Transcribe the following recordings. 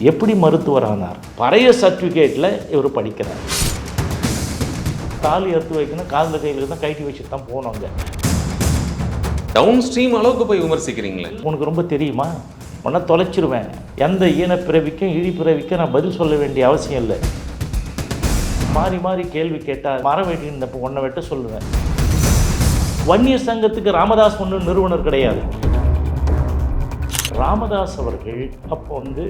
எப்படி மருத்துவர் ஆனார்? பழைய சர்டிஃபிகேட்டில் இவர் படிக்கிறார். தாலி எடுத்து வைக்கணும், காதில் கையில் தான் கைட்டி வச்சுட்டு தான் போனோங்க. டவுன் ஸ்ட்ரீம் அளவுக்கு போய் விமர்சிக்கிறீங்களே. உனக்கு ரொம்ப தெரியுமா? உன்னை தொலைச்சிருவேன். எந்த ஈனப்பிறவிக்கும் இழிப்பிறவிக்கும் நான் பதில் சொல்ல வேண்டிய அவசியம் இல்லை. மாறி மாறி கேள்வி கேட்டால் மர வெட்டினப்போ ஒன்றை வெட்ட சொல்லுவேன். வன்னியர் சங்கத்துக்கு ராமதாஸ் ஒன்று நிறுவனர் கிடையாது. ராமதாஸ் அவர்கள் அப்போ வந்து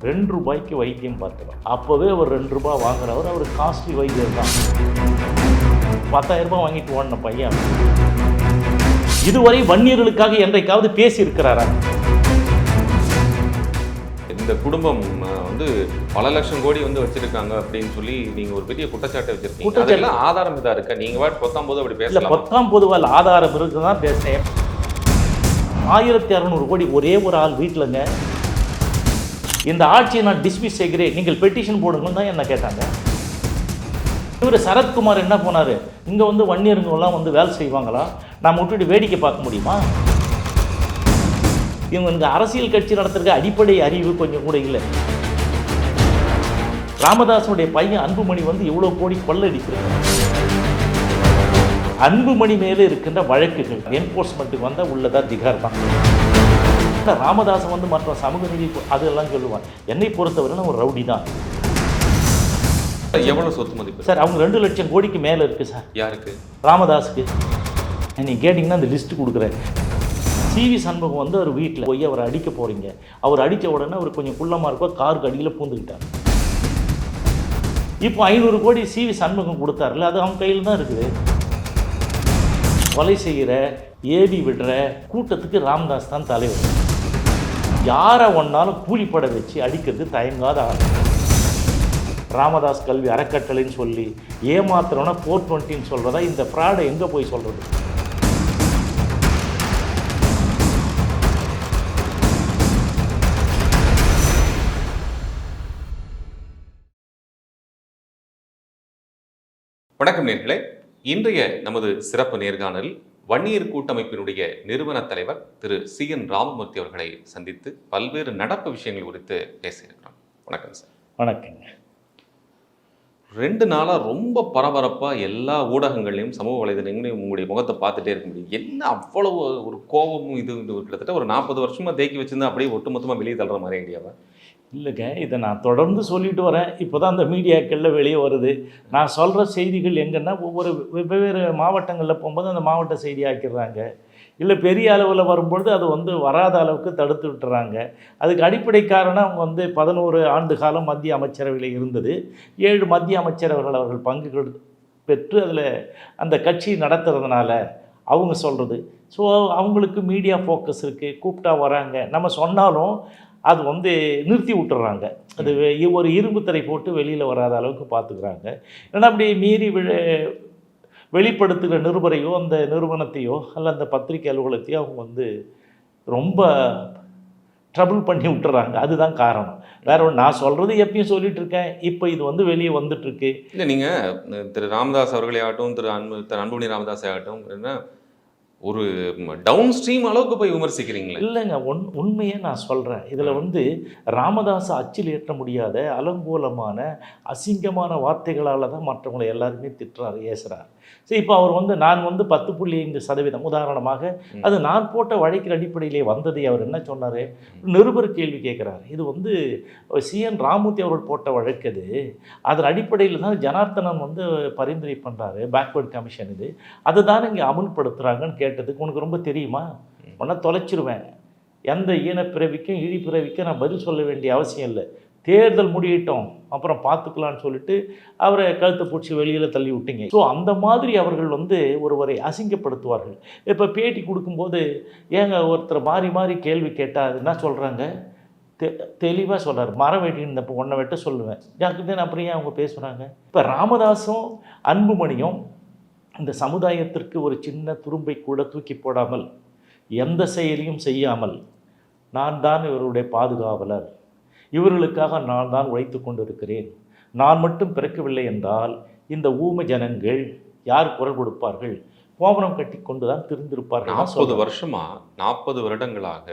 2 ரூபாய்க்கு வைத்தியம் பார்த்தவர். அப்போவே அவர் 2 ரூபாய் வாங்குறவர். அவர் காஸ்ட்லி வைத்தியர் தான். 10,000 ரூபாய் வாங்கிட்டு ஓடின பையன். இதுவரை வன்னியர்களுக்காக என்றைக்காவது பேசியிருக்கிறாரா? இந்த குடும்பம் வந்து பல லட்சம் கோடி வந்து வச்சிருக்காங்க அப்படின்னு சொல்லி நீங்க ஒரு பெரிய குற்றச்சாட்டை வச்சிருக்கீங்க. அதெல்லாம் ஆதாரம் இதா இருக்கா? நீங்க வாட் 19 அப்படி பேசல. 19 ஆதாரம் இருக்கு தான் பேசினேன். 1600 கோடி ஒரே ஒரு ஆள் வீட்டிலங்க. இந்த ஆட்சியை நான் டிஸ்மிஸ் செய்கிறேன், நீங்கள் பெட்டிஷன் போடுங்கன்னு தான் என்ன கேட்டாங்க. இவர் சரத்குமார் என்ன போனார், இங்கே வந்து வன்னியருங்கெல்லாம் வந்து வேலை செய்வாங்களா, நாம் விட்டுட்டு வேடிக்கை பார்க்க முடியுமா? இவங்க இந்த அரசியல் கட்சி நடத்துறதுக்கு அடிப்படை அறிவு கொஞ்சம் கூட இல்லை. ராமதாஸனுடைய பையன் அன்புமணி வந்து இவ்வளோ கோடி கொள்ளடிக்கிறாங்க. அன்புமணி மேலே இருக்கின்ற வழக்குகள் என்ஃபோர்ஸ்மெண்ட்டுக்கு வந்தால் உள்ளதா திகார் தான். ராமதாசன் வந்து மற்ற சமூக நீதி அதெல்லாம் சொல்லுவான். என்னை பொறுத்தவரை ஒரு ரவுடி தான். எவ்வளோ சொத்து மதிப்பு சார்? அவங்க 2 லட்சம் கோடிக்கு மேலே இருக்குது சார். யாருக்கு? ராமதாஸுக்கு. நீங்கள் கேட்டிங்கன்னா அந்த லிஸ்ட்டு கொடுக்குறேன். சிவி சண்முகம் வந்து அவர் வீட்டில் போய் அவரை அடிக்க போகிறீங்க. அவர் அடித்த உடனே அவர் கொஞ்சம் குள்ளமாக இருக்கோ, காருக்கு அடியில் பூந்துக்கிட்டார். இப்போ 500 கோடி சிவி சண்முகம் கொடுத்தாருல, அது அவங்க கையில் தான் இருக்குது. கொலை செய்கிற, ஏவி விடுற கூட்டத்துக்கு ராமதாஸ் தான் தலைவர். யாரை ஒன்றாலும் கூலிப்பட வச்சு அடிக்கிறது தயங்காத ஆள். ராமதாஸ் கல்வி அறக்கட்டளைன்னு சொல்லி ஏமாத்துறோன்னா 420 சொல்கிறதா? இந்த ஃப்ராடை எங்கே போய் சொல்கிறது? வணக்கம் நேர்களே. இன்றைய நமது சிறப்பு நேர்காணல் வன்னியர் கூட்டமைப்பினுடைய நிறுவன தலைவர் திரு CN ராமமூர்த்தி அவர்களை சந்தித்து பல்வேறு நடப்பு விஷயங்கள் குறித்து பேசியிருக்கிறோம். வணக்கம் சார். வணக்கங்க. 2 நாளாக ரொம்ப பரபரப்பாக எல்லா ஊடகங்களையும் சமூக வலைதளங்களையும் உங்களுடைய முகத்தை பார்த்துட்டே இருக்க முடியும். என்ன அவ்வளவு ஒரு கோபமும் இது கிட்டத்தட்ட ஒரு 40 வருஷமாக தேக்கி வச்சுருந்தா அப்படியே ஒட்டுமொத்தமாக வெளியே தள்ளுற மாதிரி ஐடியாவா? இல்லைங்க, இதை நான் தொடர்ந்து சொல்லிட்டு வரேன். இப்போ தான் அந்த மீடியாக்களில் வெளியே வருது. நான் சொல்கிற செய்திகள் எங்கன்னா ஒவ்வொரு வெவ்வேறு மாவட்டங்களில் போகும்போது அந்த மாவட்ட செய்தி ஆக்கிடுறாங்க. இல்லை பெரிய அளவில் வரும்பொழுது அது வந்து வராத அளவுக்கு தடுத்து விட்டுறாங்க. அதுக்கு அடிப்படை காரணம் அவங்க வந்து 11 ஆண்டு காலம் மத்திய அமைச்சரவையில் இருந்தது. 7 மத்திய அமைச்சரவர்கள் அவர்கள் பங்குகள் பெற்று அதில் அந்த கட்சி நடத்துறதுனால அவங்க சொல்கிறது. ஸோ அவங்களுக்கு மீடியா ஃபோக்கஸ் இருக்குது. கூப்பிட்டா வராங்க. நம்ம சொன்னாலும் அது வந்து நிறுத்தி விட்டுறாங்க. அது ஒரு இரும்பு திரை போட்டு வெளியில் வராத அளவுக்கு பார்த்துக்கிறாங்க. ஏன்னா அப்படி மீறி வெளிப்படுத்துகிற நிருபரையோ அந்த நிறுவனத்தையோ அல்ல அந்த பத்திரிகை அலுவலகத்தையோ அவங்க வந்து ரொம்ப ட்ரபிள் பண்ணி விட்டுறாங்க. அதுதான் காரணம். வேற ஒன்று. நான் சொல்கிறது எப்பயும் சொல்லிட்டு இருக்கேன். இப்போ இது வந்து வெளியே வந்துட்டுருக்கு. இல்லை, நீங்கள் திரு ராமதாஸ் அவர்களே ஆகட்டும், திரு அன்புமணி ராமதாஸ் ஆகட்டும், என்ன ஒரு டவுன் ஸ்ட்ரீம் அளவுக்கு போய் விமர்சிக்கிறீங்களே. இல்லைங்க, உண்மையே நான் சொல்கிறேன். இதில் வந்து ராமதாஸை அச்சில் ஏற்ற முடியாத அலங்கோலமான அசிங்கமான வார்த்தைகளால் தான் மற்றவங்களை எல்லாருமே திட்டுறாரு, ஏசுகிறார். சரி, இப்போ அவர் வந்து நான் வந்து 10.5% உதாரணமாக அது நான் போட்ட வழக்கின் அடிப்படையிலே வந்ததை அவர் என்ன சொன்னார்? நிருபர் கேள்வி கேட்குறாரு. இது வந்து CN ராமமூர்த்தி அவர்கள் போட்ட வழக்கு. அது அதன் அடிப்படையில் தான் ஜனார்த்தனன் வந்து பரிந்துரை பண்ணுறாரு, பேக்வர்ட் கமிஷன். இது அதுதான் இங்கே அமுல்படுத்துகிறாங்கன்னு கேட்டதுக்கு உனக்கு ரொம்ப தெரியுமா? உன்னை தொலைச்சிருவேன். எந்த ஈனப்பிறவிக்கும் இழிப்பிறவிக்கும் நான் பதில் சொல்ல வேண்டிய அவசியம் இல்லை. தேர்தல் முடியட்டும், அப்புறம் பார்த்துக்கலான்னு சொல்லிட்டு அவரை கழுத்தை பிடிச்சி வெளியில் தள்ளி விட்டீங்க. ஸோ அந்த மாதிரி அவர்கள் வந்து ஒருவரை அசிங்கப்படுத்துவார்கள். இப்போ பேட்டி கொடுக்கும்போது ஏங்க ஒருத்தர் மாறி மாறி கேள்வி கேட்டால் என்ன சொல்கிறாங்க? தெளிவாக சொல்கிறார். மரம் வெட்டினப்போ ஒன்றை வெட்ட சொல்லுவேன். யாருக்குதான் அப்புறம் ஏன் அவங்க பேசுகிறாங்க? இப்போ ராமதாஸும் அன்புமணியும் இந்த சமுதாயத்திற்கு ஒரு சின்ன துரும்பை கூட தூக்கி போடாமல் எந்த செயலையும் செய்யாமல் நான் தான் இவருடைய பாதுகாவலர், இவர்களுக்காக நான் தான் உழைத்து கொண்டிருக்கிறேன், நான் மட்டும் பிறக்கவில்லை என்றால் இந்த ஊமை ஜனங்கள் யார் குரல் கொடுப்பார்கள்? கோபுரம் கட்டி கொண்டு தான் திருந்திருப்பார்கள். 40 வருடங்களாக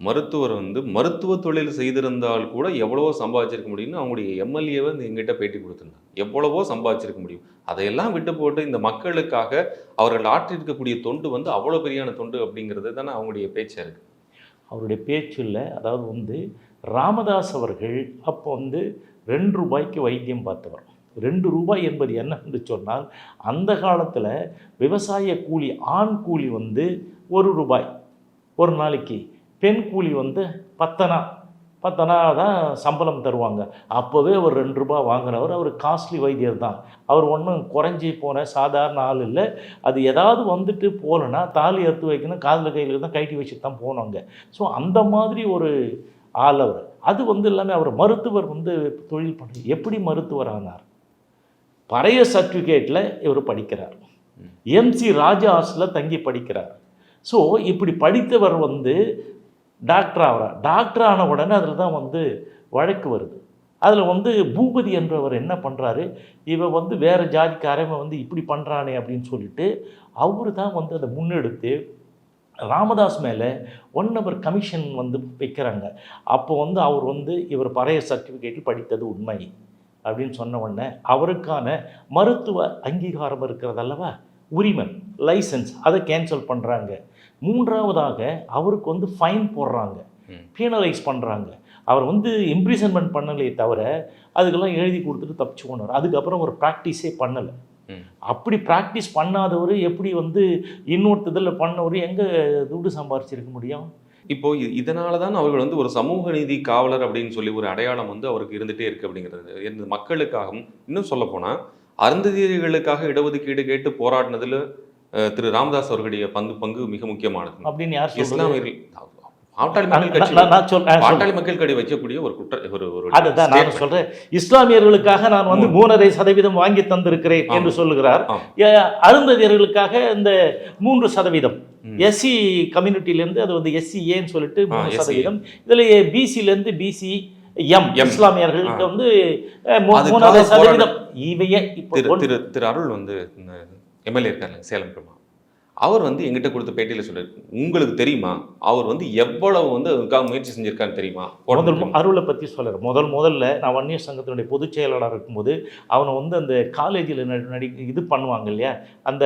மருத்துவர் வந்து மருத்துவ தொழில் செய்திருந்தால் கூட எவ்வளவோ சம்பாதிச்சிருக்க முடியும்னு அவங்களுடைய எம்எல்ஏவை எங்கிட்ட பேட்டி கொடுத்துருந்தாங்க. எவ்வளவோ சம்பாதிச்சிருக்க முடியும், அதையெல்லாம் விட்டு போட்டு இந்த மக்களுக்காக அவர்கள் ஆற்றிருக்கக்கூடிய தொண்டு வந்து அவ்வளோ பெரியான தொண்டு அப்படிங்கிறது தானே அவங்களுடைய பேச்சாக இருக்குது. அவருடைய பேச்சில் அதாவது வந்து ராமதாஸ் அவர்கள் அப்போ வந்து 2 ரூபாய்க்கு வைத்தியம் பார்த்தவர். 2 ரூபாய் என்பது என்ன என்று சொன்னால், அந்த காலத்தில் விவசாய கூலி ஆண் கூலி வந்து 1 ரூபாய் ஒரு நாளைக்கு, பெண் கூலி வந்து 10 தான் சம்பளம் தருவாங்க. அப்போவே ஒரு 2 ரூபாய் வாங்கினவர். அவர் காஸ்ட்லி வைத்தியர் தான். அவர் ஒன்றும் குறைஞ்சி போன சாதாரண ஆள் இல்லை. அது ஏதாவது வந்துட்டு போகலன்னா தாலி எடுத்து வைக்கணும், காதில் கையில் தான் கைட்டி வச்சுட்டு தான் போனோங்க. ஸோ அந்த மாதிரி ஒரு ஆள் அவர். அது வந்து எல்லாமே அவர் மருத்துவர் வந்து தொழில் பண்ணி எப்படி மருத்துவர் ஆனார்? பழைய சர்டிஃபிகேட்டில் இவர் படிக்கிறார், எம்சி ராஜா ஹாஸ்டலில் தங்கி படிக்கிறார். ஸோ இப்படி படித்தவர் வந்து டாக்டர் ஆகிறார். டாக்டர் ஆன உடனே அதில் தான் வந்து வழக்கு வருது. அதில் வந்து பூபதி என்றவர் என்ன பண்ணுறாரு, இவன் வந்து வேறு ஜாதிக்காரன் வந்து இப்படி பண்ணுறானே அப்படின்னு சொல்லிட்டு அவரு தான் வந்து அதை முன்னெடுத்து ராமதாஸ் மேலே 1 நபர் கமிஷன் வந்து வைக்கிறாங்க. அப்போ வந்து அவர் வந்து இவர் பழைய சர்டிஃபிகேட்டில் படித்தது உண்மை அப்படின்னு சொன்ன உடனே அவருக்கான மருத்துவ அங்கீகாரம் இருக்கிறது அல்லவா, உரிமை லைசன்ஸ், அதை கேன்சல் பண்ணுறாங்க. 3ஆவதாக அவருக்கு வந்து ஃபைன் போடுறாங்க, பீனலைஸ் பண்ணுறாங்க. அவர் வந்து இம்ப்ரிசன்மெண்ட் பண்ணலையே தவிர அதுக்கெல்லாம் எழுதி கொடுத்துட்டு தப்பிச்சு போனார். அதுக்கப்புறம் ஒரு ப்ராக்டிஸே பண்ணலை. அப்படி ப்ராக்டிஸ் பண்ணாதவர் எப்படி வந்து இன்னொருத்ததில் பண்ணவர் எங்கே துட்டு சம்பாரிச்சிருக்க முடியும்? இப்போ இதனால தான் அவர்கள் வந்து ஒரு சமூக நீதி காவலர் அப்படின்னு சொல்லி ஒரு அடையாளம் வந்து அவருக்கு இருந்துகிட்டே இருக்குது அப்படிங்கிறது. இந்த மக்களுக்காகவும் இன்னும் சொல்லப்போனால் அருந்ததியர்களுக்காக இடஒதுக்கீடு கேட்டு போராடினதில் திரு ராமதாஸ் அவர்களுடைய பங்கு மிக முக்கியமானது அப்படின்னு யார் இஸ்லாமியர்கள் பாட்டாளி மக்கள் கட்சி வைக்கக்கூடிய ஒரு அதுதான் நான் சொல்றேன். இஸ்லாமியர்களுக்காக நான் வந்து 3.5% வாங்கி தந்திருக்கிறேன் என்று சொல்லுகிறார். அருந்ததியர்களுக்காக இந்த 3% எஸ்சி கம்யூனிட்டிலேருந்து அது வந்து எஸ்சிஏன்னு சொல்லிட்டு 3%. இதில் பிசிலேருந்து பிசி இஸ்லாமியர்களுக்கு வந்து 3.5%. இவையே திரு அருள் வந்து எம்எல்ஏ இருக்காரு சேலம் பிரமா, அவர் வந்து எங்கிட்ட கொடுத்த பேட்டியில் சொல்றாரு, உங்களுக்கு தெரியுமா அவர் வந்து எவ்வளவு வந்து அதுக்காக முயற்சி செஞ்சிருக்கான்னு தெரியுமா? அருளை பற்றி சொல்கிறார். முதல்ல நான் வன்னியர் சங்கத்தினுடைய பொதுச் செயலாளராக இருக்கும்போது அவனை வந்து அந்த காலேஜில் இது பண்ணுவாங்க இல்லையா, அந்த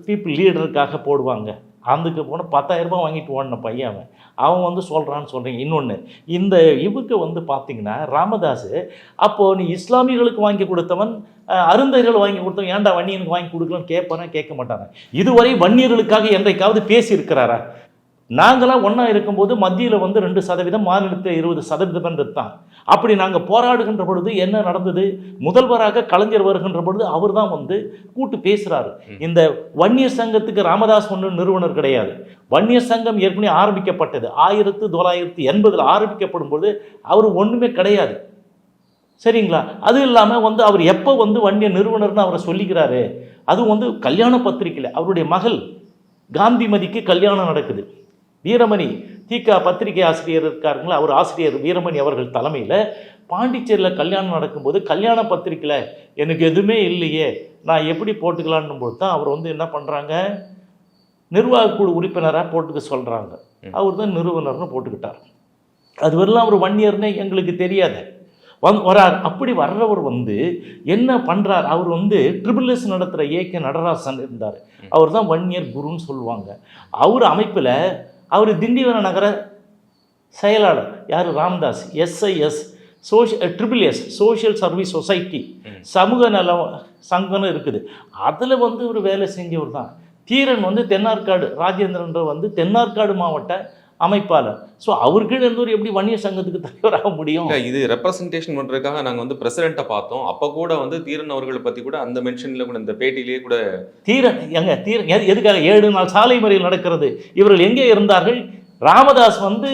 பீப்புள் லீடருக்காக போடுவாங்க. அதுக்கு போனால் 10,000 ரூபாய் வாங்கிட்டு ஓடின பையன் அவன் வந்து சொல்கிறான்னு சொல்கிறீங்க. இன்னொன்று, இந்த இவருக்கு வந்து பார்த்தீங்கன்னா ராமதாஸ் அப்போது நீ இஸ்லாமியர்களுக்கு வாங்கி கொடுத்தவன் அருந்ததியர்கள் வாங்கி கொடுத்தவன் ஏன்டா வன்னியனுக்கு வாங்கி கொடுக்கலான்னு கேட்பானா? கேட்க மாட்டாங்க. இதுவரை வன்னியர்களுக்காக என்றைக்காவது பேசியிருக்கிறாரா? நாங்களாம் ஒன்றா இருக்கும்போது மத்தியில் வந்து 2%, மாநிலத்தில் 20% தான். அப்படி நாங்கள் போராடுகின்ற பொழுது என்ன நடந்தது? முதல்வராக கலைஞர் வருகின்ற பொழுது அவர் தான் வந்து கூட்டு பேசுகிறாரு. இந்த வன்னியர் சங்கத்துக்கு ராமதாஸ் ஒன்று நிறுவனர் கிடையாது. வன்னியர் சங்கம் ஏற்கனவே ஆரம்பிக்கப்பட்டது 1980 ஆரம்பிக்கப்படும் போது அவர் ஒன்றுமே கிடையாது. சரிங்களா? அது இல்லாமல் வந்து அவர் எப்போ வந்து வன்னியர் நிறுவனர்னு அவரை சொல்லிக்கிறாரு, அது வந்து கல்யாண பத்திரிக்கையில் அவருடைய மகள் காந்திமதிக்கு கல்யாணம் நடக்குது. வீரமணி தீகா பத்திரிகை ஆசிரியர் இருக்காருங்களா, அவர் ஆசிரியர் வீரமணி அவர்கள் தலைமையில் பாண்டிச்சேரியில் கல்யாணம் நடக்கும்போது கல்யாண பத்திரிக்கையில் எனக்கு எதுவுமே இல்லையே நான் எப்படி போட்டுக்கலான்னும் போது தான் அவர் வந்து என்ன பண்ணுறாங்க, நிர்வாகக்குழு உறுப்பினராக போட்டுக்க சொல்கிறாங்க. அவர் தான் நிறுவனர்னு போட்டுக்கிட்டார். அது வரலாம் அவர் வன்னியர்னே எங்களுக்கு தெரியாது வரார். அப்படி வர்றவர் வந்து என்ன பண்ணுறார், அவர் வந்து SSS நடத்துகிற ஏகே நடராசன் இருந்தார். அவர் தான் வன்னியர் குருன்னு சொல்லுவாங்க. அவர் அமைப்பில் அவர் திண்டிவன நகர செயலாளர் யார், Ramadoss, SIS SSS social service society சமூக நல சங்கம்னு இருக்குது. அதில் வந்து ஒரு வேலை செஞ்சவர் தான். தீரன் வந்து தென்னார்காடு ராஜேந்திரன்ற வந்து தென்னார்காடு மாவட்ட அமைப்பாளர். ஸோ அவருக்கு இருந்தவர் எப்படி வன்னியர் சங்கத்துக்கு தலைவராக முடியும்? இது ரெப்ரசன்டேஷன் பண்ணுறதுக்காக நாங்கள் வந்து பிரசிடெண்ட்டை பார்த்தோம். அப்போ கூட வந்து தீரன் அவர்களை பற்றி கூட அந்த மென்ஷனில் கூட இந்த பேட்டியிலேயே கூட தீரன் எதுக்காக 7 நாள் சாலை மறியல் நடக்கிறது, இவர்கள் எங்கே இருந்தார்கள்? ராமதாஸ் வந்து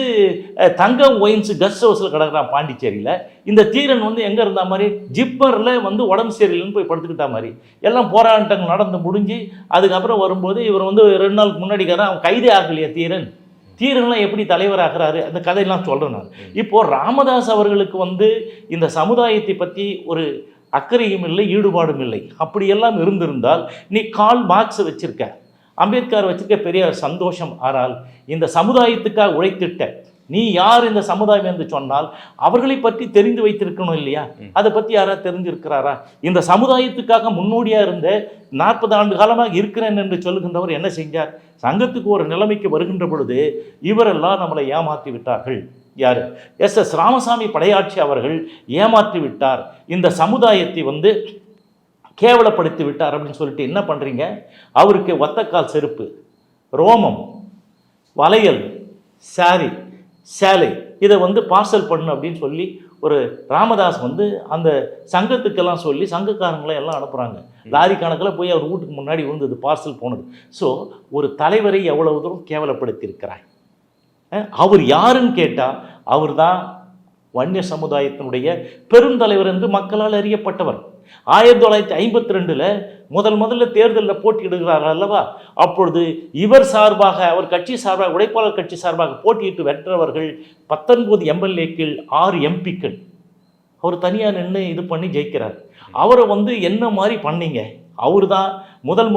தங்கம் ஒயின்ஸ் கெஸ்ட் ஹவுஸில் கிடக்கிறான் பாண்டிச்சேரியில். இந்த தீரன் வந்து எங்கே இருந்தா மாதிரி ஜிப்பரில் வந்து உடம்பு சரியில்லைன்னு போய் படுத்துக்கிட்டா மாதிரி எல்லாம் போராட்டங்கள் நடந்து முடிஞ்சு அதுக்கப்புறம் வரும்போது இவர் வந்து 2 நாளுக்கு முன்னாடிக்காரன் அவன் கைதே ஆகலையா தீரன்லாம் எப்படி தலைவராகிறாரு, அந்த கதையெல்லாம் சொல்கிறேன் நான். இப்போது ராமதாஸ் அவர்களுக்கு வந்து இந்த சமுதாயத்தை பற்றி ஒரு அக்கறையும் இல்லை, ஈடுபாடும் இல்லை. அப்படியெல்லாம் இருந்திருந்தால் நீ கால் மார்க்ஸை வச்சுருக்க, அம்பேத்கர் வச்சுருக்க பெரிய சந்தோஷம். ஆனால் இந்த சமுதாயத்துக்காக உழைத்திட்ட நீ யார் இந்த சமுதாயம் என்று சொன்னால் அவர்களை பற்றி தெரிந்து வைத்திருக்கணும் இல்லையா? அதை பற்றி யாராவது தெரிஞ்சிருக்கிறாரா? இந்த சமுதாயத்துக்காக முன்னோடியாக இருந்த 40 ஆண்டு காலமாக இருக்கிறேன் என்று சொல்லுகின்றவர் என்ன செஞ்சார்? சங்கத்துக்கு ஒரு நிலைமைக்கு வருகின்ற பொழுது இவரெல்லாம் நம்மளை ஏமாற்றி விட்டார்கள். யார்? எஸ் ராமசாமி படையாட்சி அவர்கள் ஏமாற்றி விட்டார், இந்த சமுதாயத்தை கேவலப்படுத்தி விட்டார் அப்படின்னு சொல்லிட்டு என்ன பண்ணுறீங்க? அவருக்கு ஒத்தக்கால் செருப்பு, ரோமம், வளையல், சாரி, சேலை இதை பார்சல் பண்ணு அப்படின்னு சொல்லி ஒரு ராமதாஸ் அந்த சங்கத்துக்கெல்லாம் சொல்லி சங்கக்காரங்களை எல்லாம் அனுப்புகிறாங்க. லாரி கணக்கில் போய் அவர் வீட்டுக்கு முன்னாடி இது பார்சல் போனது. ஸோ ஒரு தலைவரை எவ்வளவு தூரம் கேவலப்படுத்தியிருக்கிறார். அவர் யாருன்னு கேட்டால் அவர் தான் வன்னிய சமுதாயத்தினுடைய பெருந்தலைவர் என்று மக்களால் அறியப்பட்டவர். 1952 முதல்ல தேர்தலில் போட்டியிடுகிறார்கள் அல்லவா? அப்பொழுது இவர் சார்பாக, அவர் கட்சி சார்பாக, உழைப்பாளர் கட்சி சார்பாக போட்டியிட்டு வென்றவர்கள் 19 எம்எல்ஏக்கள், 6 எம்பிக்கள். அவர் தனியாக நின்று இது பண்ணி ஜெயிக்கிறார். அவரை என்ன மாதிரி பண்ணீங்க? அவர் தான்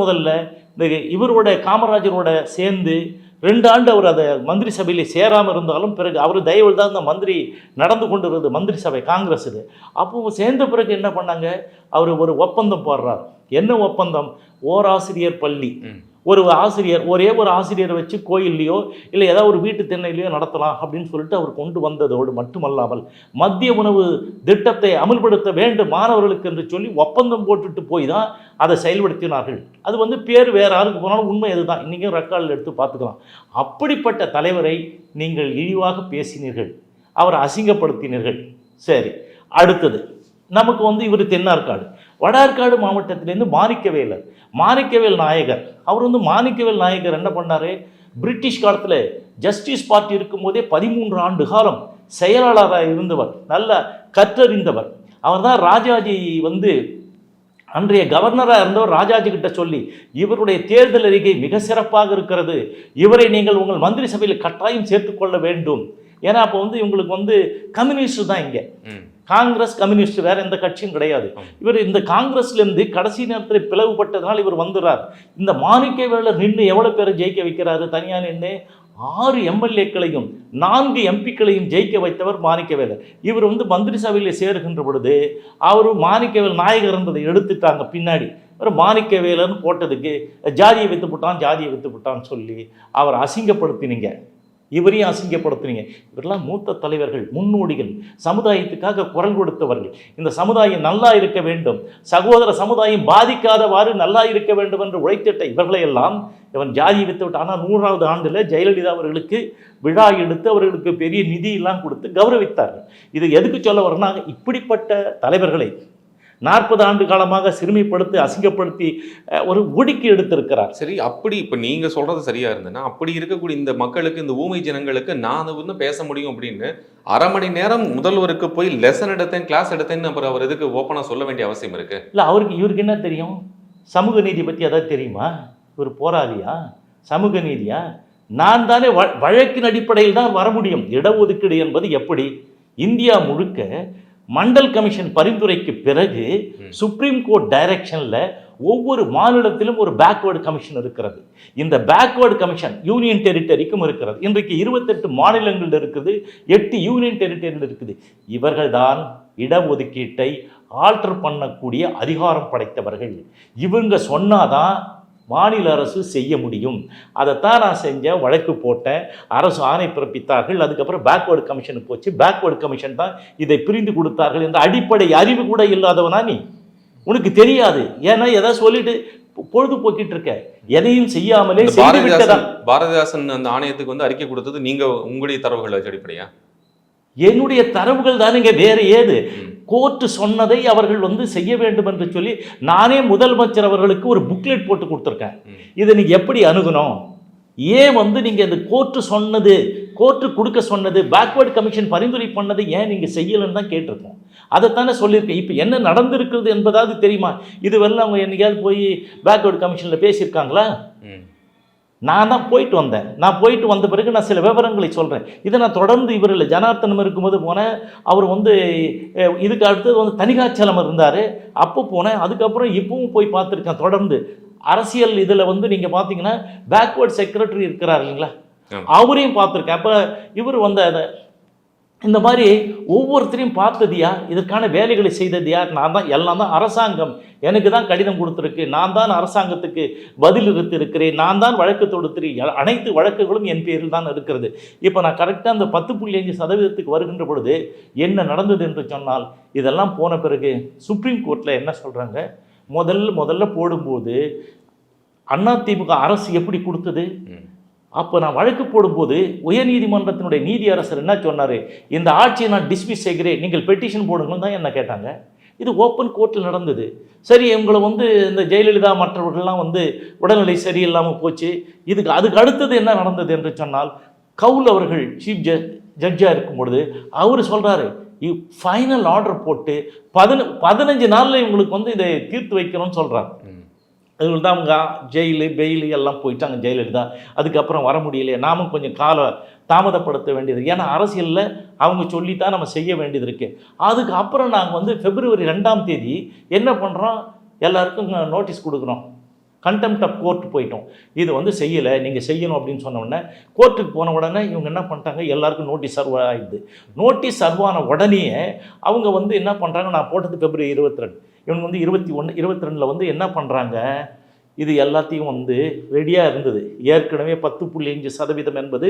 முதல்ல இந்த இவரோட காமராஜரோட சேர்ந்து 2 ஆண்டு அவர் அதை மந்திரி சபையில் சேராமல் இருந்தாலும் பிறகு அவர் தயவில் தான் அந்த மந்திரி நடந்து கொண்டு இருந்தது, மந்திரி சபை காங்கிரஸ் இது. அப்போ சேர்ந்த பிறகு என்ன பண்ணாங்க? அவர் ஒரு ஒப்பந்தம் போடுறார். என்ன ஒப்பந்தம்? ஓராசிரியர் பள்ளி, ஒரு ஆசிரியர், ஒரே ஒரு ஆசிரியரை வச்சு கோயில்லையோ இல்லை ஏதாவது ஒரு வீட்டு திண்ணையிலையோ நடத்தலாம் அப்படின்னு சொல்லிட்டு அவர் கொண்டு வந்ததோடு மட்டுமல்லாமல் மத்திய உணவு திட்டத்தை அமல்படுத்த வேண்டும் மாணவர்களுக்கு என்று சொல்லி ஒப்பந்தம் போட்டுட்டு போய் தான் அதை செயல்படுத்தினார்கள். அது பேர் வேறு யாருக்கு போனாலும் உண்மை அதுதான். இன்றைக்கும் ரெக்கார்டில் எடுத்து பார்த்துக்கலாம். அப்படிப்பட்ட தலைவரை நீங்கள் இழிவாக பேசினீர்கள், அவரை அசிங்கப்படுத்தினீர்கள். சரி, அடுத்தது நமக்கு இவர் தென்னார்காடு, வடார்காடு மாவட்டத்திலேருந்து மாணிக்கவேல் நாயகர். அவர் மாணிக்கவேல் நாயகர் என்ன பண்ணார்? பிரிட்டிஷ் காலத்தில் ஜஸ்டிஸ் பார்ட்டி இருக்கும்போதே 13 ஆண்டு காலம் செயலாளராக இருந்தவர், நல்ல கற்றறிந்தவர். அவர் தான் ராஜாஜி அன்றைய கவர்னராக இருந்தவர் ராஜாஜி கிட்ட சொல்லி, இவருடைய தேர்தல் அறிக்கை மிக சிறப்பாக இருக்கிறது, இவரை நீங்கள் உங்கள் மந்திரி சபையில் கட்டாயம் சேர்த்துக்கொள்ள வேண்டும். ஏன்னா அப்போ இவங்களுக்கு கம்யூனிஸ்ட் தான் இங்கே, காங்கிரஸ் கம்யூனிஸ்ட், வேற எந்த கட்சியும் கிடையாது. இவர் இந்த காங்கிரஸ்லேருந்து கடைசி நேரத்தில் பிளவுபட்டதுனால இவர் வந்துடுறார். இந்த மாணிக்கவேலர் நின்று எவ்வளோ பேரை ஜெயிக்க வைக்கிறாரு? தனியாக நின்று 6 எம்எல்ஏக்களையும் 4 எம்பிக்களையும் ஜெயிக்க வைத்தவர் மாணிக்கவேலர். இவர் மந்திரி சபையில் சேருகின்ற பொழுது அவர் மாணிக்கவேல் நாயகர் என்பதை எடுத்துட்டாங்க. பின்னாடி ஒரு மாணிக்கவேலர்னு போட்டதுக்கு ஜாதியை வித்து போட்டான்னு சொல்லி அவர் அசிங்கப்படுத்தினீங்க, இவரையும் அசிங்கப்படுத்தினீங்க. இவரெல்லாம் மூத்த தலைவர்கள், முன்னோடிகள், சமுதாயத்துக்காக குரல் கொடுத்தவர்கள். இந்த சமுதாயம் நல்லா இருக்க வேண்டும், சகோதர சமுதாயம் பாதிக்காதவாறு நல்லா இருக்க வேண்டும் என்று உழைத்திட்ட இவர்களையெல்லாம் இவன் ஜாதி வித்து விட்டு. ஆனால் 100வது ஆண்டில் ஜெயலலிதா அவர்களுக்கு விழா எடுத்து அவர்களுக்கு பெரிய நிதியெல்லாம் கொடுத்து கௌரவித்தார்கள். இது எதுக்கு சொல்ல வரனா, இப்படிப்பட்ட தலைவர்களை 40 ஆண்டு காலமாக சிறுமைப்படுத்தி அசிங்கப்படுத்தி ஒரு ஒடுக்கி எடுத்திருக்கிறார். சரி, அப்படி இப்போ நீங்கள் சொல்கிறது சரியாக இருந்ததுன்னா, அப்படி இருக்கக்கூடிய இந்த மக்களுக்கு, இந்த ஊமை ஜனங்களுக்கு நான் பேச முடியும் அப்படின்னு 1/2 மணி நேரம் முதல்வருக்கு போய் லெசன் எடுத்தேன், கிளாஸ் எடுத்தேன்னு அப்புறம் அவர் எதுக்கு ஓப்பனாக சொல்ல வேண்டிய அவசியம் இருக்குது? இல்லை, இவருக்கு என்ன தெரியும்? சமூக நீதி பற்றி அதாவது தெரியுமா? இவர் போராளியா? சமூக நீதியா? நான் தானே வழக்கின் அடிப்படையில் தான் வர முடியும். இடஒதுக்கீடு என்பது எப்படி? இந்தியா முழுக்க மண்டல் கமிஷன் பரிந்துரைக்கு பிறகு சுப்ரீம் கோர்ட் டைரக்ஷனில் ஒவ்வொரு மாநிலத்திலும் ஒரு பேக்வேர்டு கமிஷன் இருக்கிறது. இந்த பேக்வேர்டு கமிஷன் யூனியன் டெரிட்டரிக்கும் இருக்கிறது. இன்றைக்கு 28 மாநிலங்கள் இருக்குது, 8 யூனியன் டெரிட்டரியில் இருக்குது. இவர்கள் தான் இடஒதுக்கீட்டை ஆல்டர் பண்ணக்கூடிய அதிகாரம் படைத்தவர்கள். இவங்க சொன்னாதான் மாநில அரசு செய்ய முடியும். அதைத்தான் நான் செஞ்சேன், வழக்கு போட்டேன், அரசு ஆணை பிறப்பித்தார்கள். அதுக்கப்புறம் பேக்வேர்டு கமிஷனுக்கு போச்சு. பேக்வேர்டு கமிஷன் தான் இதை பிரிந்து கொடுத்தார்கள் என்ற அடிப்படை அறிவு கூட இல்லாதவனா நீ? உனக்கு தெரியாது. ஏன்னா எதாவது சொல்லிட்டு பொழுதுபோக்கிட்டு இருக்க, எதையும் செய்யாமலே பாரதிதாசன் அந்த ஆணையத்துக்கு அறிக்கை கொடுத்தது நீங்க உங்களுடைய தரவுகள் அடிப்படையா? என்னுடைய தரவுகள் தானுங்க, வேற ஏது? கோர்ட்டு சொன்னதை அவர்கள் செய்ய வேண்டும் என்று சொல்லி நானே முதலமைச்சர் அவர்களுக்கு ஒரு புக்லெட் போட்டு கொடுத்துருக்கேன். இதை நீங்க எப்படி அணுகணும்? ஏன் நீங்க இந்த கோர்ட்டு சொன்னது, கோர்ட்டு கொடுக்க சொன்னது, பேக்வேர்டு கமிஷன் பரிந்துரை பண்ணதை ஏன் நீங்க செய்யலன்னு தான் கேட்டிருக்கோம். அதைத்தானே சொல்லியிருக்கேன். இப்போ என்ன நடந்திருக்கிறது என்பதாவது தெரியுமா? இதுவெல்லாம் அவங்க என்னைக்காவது போய் பேக்வேர்டு கமிஷனில் பேசியிருக்காங்களா? நான் தான் போயிட்டு வந்தேன். நான் போயிட்டு வந்த பிறகு நான் சில விவரங்களை சொல்கிறேன். இதை நான் தொடர்ந்து இவரில் ஜனார்த்தனம் இருக்கும்போது போனேன். அவர் இதுக்கு அடுத்தது தணிகாச்சலம் இருந்தார், அப்போ போனேன். அதுக்கப்புறம் இப்பவும் போய் பார்த்துருக்கேன் தொடர்ந்து. அரசியல் இதில் நீங்கள் பார்த்தீங்கன்னா பேக்வேர்ட் செக்ரட்டரி இருக்கிறார் இல்லைங்களா, அவரையும் பார்த்துருக்கேன். அப்போ இவர் வந்து அதை இந்த மாதிரி ஒவ்வொருத்தரையும் பார்த்தது யார், இதற்கான வேலைகளை செய்தது யார்? நான் தான். எல்லாம் தான் அரசாங்கம் எனக்கு தான் கடிதம் கொடுத்துருக்கு, நான் தான் அரசாங்கத்துக்கு பதில் இருக்கிறேன், நான் தான் வழக்கு தொடுத்திருக்கேன், அனைத்து வழக்குகளும் என் பேரில் தான் இருக்கிறது. இப்போ நான் கரெக்டாக அந்த 10.5% வருகின்ற பொழுது என்ன நடந்தது என்று சொன்னால், இதெல்லாம் போன பிறகு சுப்ரீம் கோர்ட்டில் என்ன சொல்கிறாங்க, முதல்ல போடும்போது அதிமுக அரசு எப்படி கொடுத்தது, அப்போ நான் வழக்கு போடும்போது உயர்நீதிமன்றத்தினுடைய நீதியரசர் என்ன சொன்னார், இந்த ஆட்சியை நான் டிஸ்மிஸ் செய்கிறேன், நீங்கள் பெட்டிஷன் போடுங்கன்னு தான் என்ன கேட்டாங்க. இது ஓப்பன் கோர்ட்டில் நடந்தது. சரி, இவங்களை வந்து இந்த ஜெயலலிதா மற்றவர்கள்லாம் வந்து உடல்நிலை சரியில்லாமல் போச்சு. அதுக்கு அடுத்தது என்ன நடந்தது என்று சொன்னால், கவுல் அவர்கள் சீஃப் ஜட்ஜாக இருக்கும் பொழுது அவர் சொல்கிறாரு, ஃபைனல் ஆர்டர் போட்டு 15 நாளில் இவங்களுக்கு வந்து இதை தீர்த்து வைக்கணும்னு சொல்கிறாங்க. அதுக்கு தான் அவங்க ஜெயிலு பெயிலு எல்லாம் போயிட்டாங்க ஜெயலலிதா. அதுக்கப்புறம் வர முடியலையே, நாமும் கொஞ்சம் தாமதப்படுத்த வேண்டியது. ஏன்னா அரசியலில் அவங்க சொல்லித்தான் நம்ம செய்ய வேண்டியது இருக்குது. அதுக்கப்புறம் நாங்கள் வந்து February 2 என்ன பண்ணுறோம், எல்லாருக்கும் நோட்டீஸ் கொடுக்குறோம், கண்டெம்ட் ஆஃப் கோர்ட் போயிட்டோம். இது வந்து செய்யலை, நீங்கள் செய்யணும் அப்படின்னு சொன்ன உடனே கோர்ட்டுக்கு போன உடனே இவங்க என்ன பண்ணிட்டாங்க, எல்லாருக்கும் நோட்டீஸ் சர்வ் ஆகிடுது. நோட்டீஸ் சர்வ் ஆன உடனே அவங்க வந்து என்ன பண்ணுறாங்க, நான் போட்டது February 22, இவங்க வந்து 21, 22 வந்து என்ன பண்ணுறாங்க, இது எல்லாத்தையும் வந்து ரெடியாக இருந்தது. ஏற்கனவே 10.5% என்பது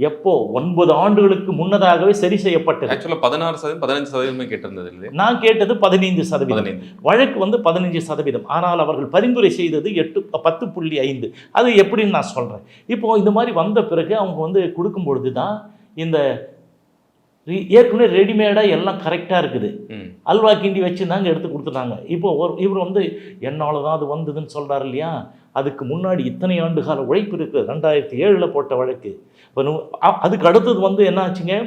எப்போ 9 ஆண்டுகளுக்கு முன்னதாகவே சரி செய்யப்பட்டது. ஆக்சுவலாக 16%, 15% கேட்டிருந்தது இல்லை, நான் கேட்டது 15%. வழக்கு வந்து 15%. ஆனால் அவர்கள் பரிந்துரை செய்தது 10.5. அது எப்படின்னு நான் சொல்கிறேன். இப்போது இந்த மாதிரி வந்த பிறகு அவங்க வந்து கொடுக்கும் பொழுது தான் இந்த ஏற்கனவே ரெடிமேடாக எல்லாம் கரெக்டாக இருக்குது, அல்வா கிண்டி வச்சு தாங்க எடுத்து கொடுத்துட்டாங்க. இப்போ இவர் வந்து என்னால் தான் அது வந்ததுன்னு சொல்கிறார் இல்லையா, அதுக்கு முன்னாடி இத்தனை ஆண்டு கால உழைப்பு இருக்குது. 2007 போட்ட வழக்கு. இப்போ அதுக்கு அடுத்தது வந்து என்ன ஆச்சுங்க,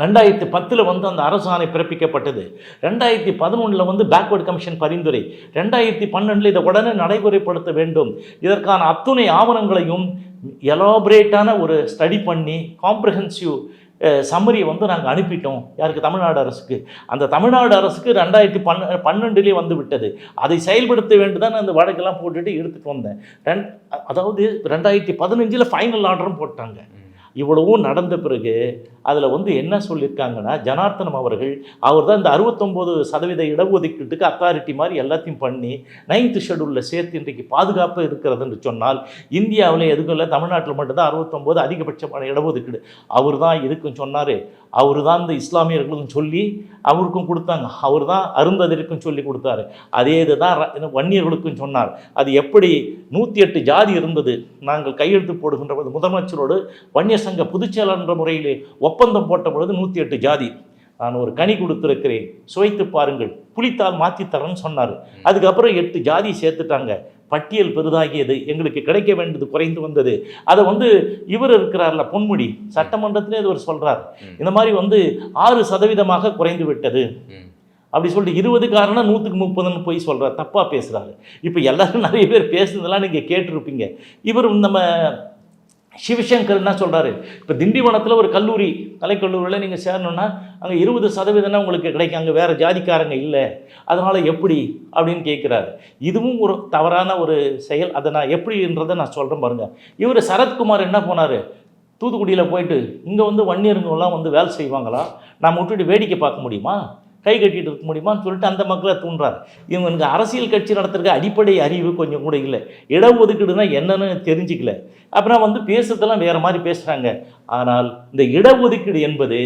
2010 வந்து அந்த அரசாணை பிறப்பிக்கப்பட்டது. 2011 வந்து பேக்வர்ட் கமிஷன் பரிந்துரை. 2012 இதை உடனே நடைமுறைப்படுத்த வேண்டும். இதற்கான அத்துணை ஆவணங்களையும் எலாபரேட்டான ஒரு ஸ்டடி பண்ணி காம்ப்ரிஹென்சிவ் சம்மரியை வந்து நாங்கள் அனுப்பிட்டோம். யாருக்கு? தமிழ்நாடு அரசுக்கு. அந்த தமிழ்நாடு அரசுக்கு 2012 வந்து விட்டது. அதை செயல்படுத்த வேண்டிதான் அந்த வழக்கெல்லாம் போட்டுட்டு எடுத்துகிட்டு வந்தேன். அதாவது 2015 ஃபைனல் ஆர்டரும் போட்டாங்க. இவ்வளவும் நடந்த பிறகு அதில் வந்து என்ன சொல்லியிருக்காங்கன்னா, ஜனார்த்தனம் அவர் தான் இந்த 69% இடஒதுக்கீட்டுக்கு அத்தாரிட்டி மாதிரி எல்லாத்தையும் பண்ணி 9th ஷெட்யூலில் சேர்த்து இன்றைக்கு பாதுகாப்பு இருக்கிறதுன்னு சொன்னால், இந்தியாவில் எதுக்கும் இல்லை, தமிழ்நாட்டில் மட்டும்தான் 69 அதிகபட்சமான இடஒதுக்கீடு. அவர் தான் இதுக்கும் சொன்னார். அவர் தான் இந்த இஸ்லாமியர்களுக்கும் சொல்லி அவருக்கும் கொடுத்தாங்க. அவர் தான் அருந்ததிற்கும் சொல்லி கொடுத்தாரு. அதே இதுதான் வன்னியர்களுக்கும் சொன்னார். அது எப்படி 108 ஜாதி இருந்தது, நாங்கள் கையெழுத்து போடுகின்ற போது முதலமைச்சரோடு வன்னியர் சங்க பொதுச்செயலாளர் என்ற முறையில் ஒப்பந்தம் போட்ட பொழுது 108 ஜாதி. நான் ஒரு கனி கொடுத்துருக்கிறேன், சுவைத்து பாருங்கள், புளித்தால் மாற்றித்தரேன்னு சொன்னார். அதுக்கப்புறம் 8 ஜாதி சேர்த்துட்டாங்க. பட்டியல் பெரிதாகியது, எங்களுக்கு கிடைக்க வேண்டியது குறைந்து வந்தது. அதை வந்து இவர் இருக்கிறார்ல பொன்முடி, சட்டமன்றத்திலே இது ஒரு சொல்கிறார், இந்த மாதிரி வந்து 6% குறைந்து விட்டது அப்படி சொல்லிட்டு 20 காரணம் 130ன்னு போய் சொல்கிறார், தப்பாக பேசுகிறாரு. இப்போ எல்லாரும் நிறைய பேர் பேசுனதெல்லாம் நீங்கள் கேட்டிருப்பீங்க. இவர் நம்ம சிவசங்கர் என்ன சொல்கிறாரு, இப்போ திண்டிவனத்தில் ஒரு கல்லூரி, கலைக்கல்லூரியில் நீங்கள் சேரணுன்னா அங்கே 20% உங்களுக்கு கிடைக்கும், அங்கே வேறு ஜாதிக்காரங்க இல்லை, அதனால் எப்படி அப்படின்னு கேட்குறாரு. இதுவும் ஒரு தவறான ஒரு செயல். அதை நான் எப்படின்றதை நான் சொல்கிறேன் பாருங்கள். இவர் சரத்குமார் என்ன போனார், தூத்துக்குடியில் போயிட்டு இங்கே வந்து வன்னியருங்கெல்லாம் வந்து வேலை செய்வாங்களா, நாம் விட்டுட்டு வேடிக்கை பார்க்க முடியுமா, கை கட்டிகிட்டு இருக்க முடியுமான்னு சொல்லிட்டு அந்த மக்களை தூண்டுறாரு. இவங்களுக்கு அரசியல் கட்சி நடத்துறதுக்கு அடிப்படை அறிவு கொஞ்சம் கூட இல்லை, இடஒதுக்கீடுனா என்னன்னு தெரிஞ்சிக்கல. அப்புறம் வந்து பேசுறதெல்லாம் வேறு மாதிரி பேசுகிறாங்க. ஆனால் இந்த இடஒதுக்கீடு என்பது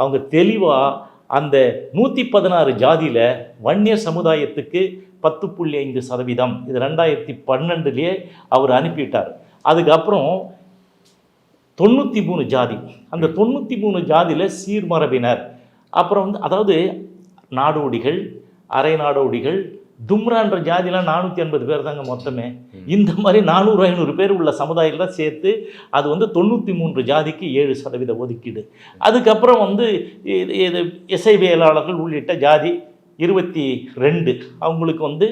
அவங்க தெளிவாக அந்த 116 ஜாதியில் வன்னியர் சமுதாயத்துக்கு 10.5%, இது 2012 அவர் அனுப்பிட்டார். அதுக்கப்புறம் 93 ஜாதி, அந்த 93 ஜாதியில் சீர்மரபினர், அப்புறம் வந்து அதாவது நாடோடிகள், அரை நாடோடிகள், தும்ரான்ற ஜாதிலாம் 480 பேர் தாங்க மொத்தமே. இந்த மாதிரி 400-500 பேர் உள்ள சமுதாயத்தில் சேர்த்து அது வந்து 93 ஜாதிக்கு 7% ஒதுக்கீடு. அதுக்கப்புறம் வந்து இது இசைவியலாளர்கள் உள்ளிட்ட ஜாதி 22, அவங்களுக்கு வந்து